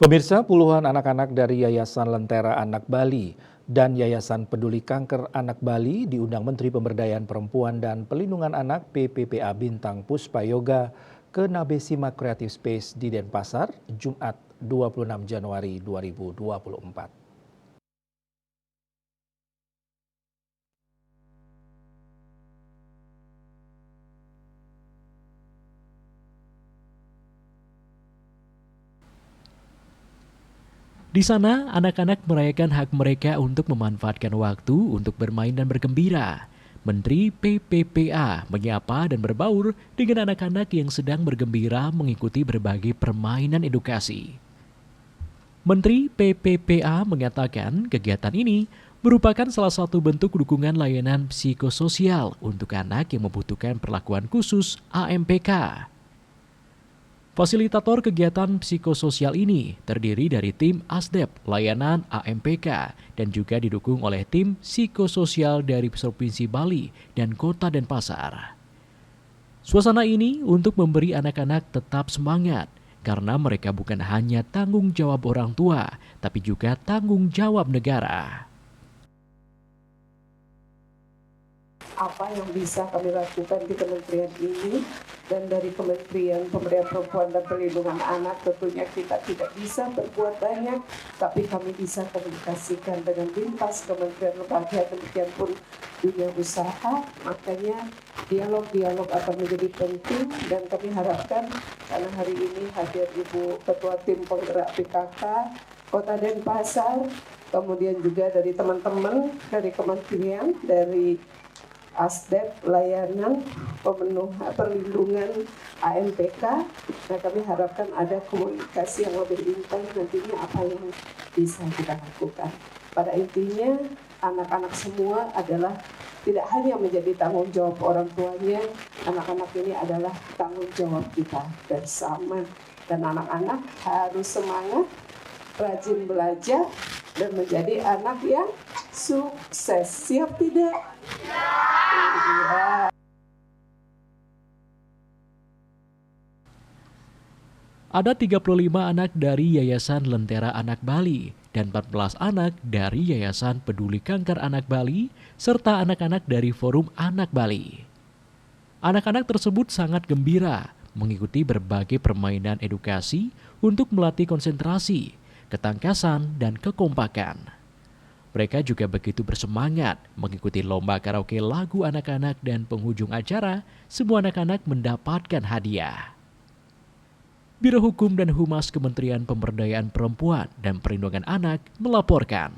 Pemirsa, puluhan anak-anak dari Yayasan Lentera Anak Bali dan Yayasan Peduli Kanker Anak Bali diundang Menteri Pemberdayaan Perempuan dan Pelindungan Anak PPPA Bintang Puspayoga ke Nabesima Creative Space di Denpasar, Jumat 26 Januari 2024. Di sana, anak-anak merayakan hak mereka untuk memanfaatkan waktu untuk bermain dan bergembira. Menteri PPPA menyapa dan berbaur dengan anak-anak yang sedang bergembira mengikuti berbagai permainan edukasi. Menteri PPPA mengatakan kegiatan ini merupakan salah satu bentuk dukungan layanan psikososial untuk anak yang membutuhkan perlakuan khusus AMPK. Fasilitator kegiatan psikososial ini terdiri dari tim ASDEP layanan AMPK dan juga didukung oleh tim psikososial dari Provinsi Bali dan Kota Denpasar. Suasana ini untuk memberi anak-anak tetap semangat karena mereka bukan hanya tanggung jawab orang tua, tapi juga tanggung jawab negara. Apa yang bisa kami lakukan di kementerian ini, dan dari Kementerian Pemberdayaan Perempuan dan Perlindungan Anak tentunya kita tidak bisa berbuat banyak, tapi kami bisa komunikasikan dengan lintas kementerian lembaga, demikian pun dunia usaha. Makanya dialog-dialog akan menjadi penting, dan kami harapkan karena hari ini hadir Ibu Ketua Tim Penggerak PKK Kota Denpasar, kemudian juga dari teman-teman dari kementerian, dari ASDEP layanan perlindungan AMPK. Nah, kami harapkan ada komunikasi yang lebih intens nantinya apa yang bisa kita lakukan. Pada intinya anak-anak semua adalah tidak hanya menjadi tanggung jawab orang tuanya, anak-anak ini adalah tanggung jawab kita bersama. Dan anak-anak harus semangat, rajin belajar, dan menjadi anak yang sukses. Siap tidak? Ada 35 anak dari Yayasan Lentera Anak Bali dan 14 anak dari Yayasan Peduli Kanker Anak Bali serta anak-anak dari Forum Anak Bali. Anak-anak tersebut sangat gembira mengikuti berbagai permainan edukasi untuk melatih konsentrasi, ketangkasan, dan kekompakan. Mereka juga begitu bersemangat mengikuti lomba karaoke lagu anak-anak, dan penghujung acara semua anak-anak mendapatkan hadiah. Biro Hukum dan Humas Kementerian Pemberdayaan Perempuan dan Perlindungan Anak melaporkan.